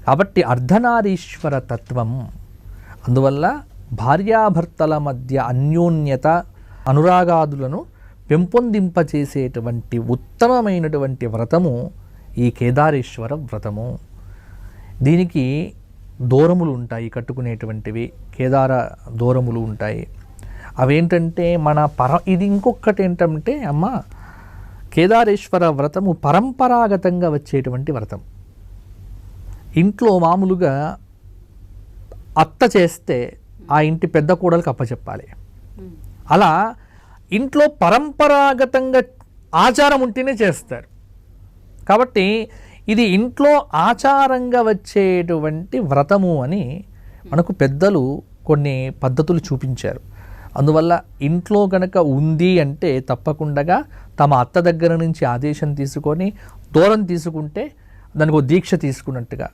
కాబట్టి అర్ధనారీశ్వర తత్వం. అందువల్ల భార్యాభర్తల మధ్య అన్యోన్యత అనురాగాదులను పెంపొందింపచేసేటువంటి ఉత్తమమైనటువంటి వ్రతము ఈ కేదారేశ్వర వ్రతము. దీనికి దూరములు ఉంటాయి, కట్టుకునేటువంటివి కేదార దూరములు ఉంటాయి. అవేంటంటే ఇది ఇంకొకటి ఏంటంటే అమ్మ, కేదారేశ్వర వ్రతము పరంపరాగతంగా వచ్చేటువంటి వ్రతం. ఇంట్లో మామూలుగా అత్త చేస్తే ఆ ఇంటి పెద్ద కోడలకు అప్పచెప్పాలి. అలా ఇంట్లో పరంపరాగతంగా ఆచారం ఉంటేనే చేస్తారు. కాబట్టి ఇది ఇంట్లో ఆచారంగా వచ్చేటువంటి వ్రతము అని మనకు పెద్దలు కొన్ని పద్ధతులు చూపించారు. అందువల్ల ఇంట్లో కనుక ఉంది అంటే తప్పకుండా తమ అత్త దగ్గర నుంచి ఆదేశం తీసుకొని దూరం తీసుకుంటే దానికి ఒక దీక్ష తీసుకున్నట్టుగా.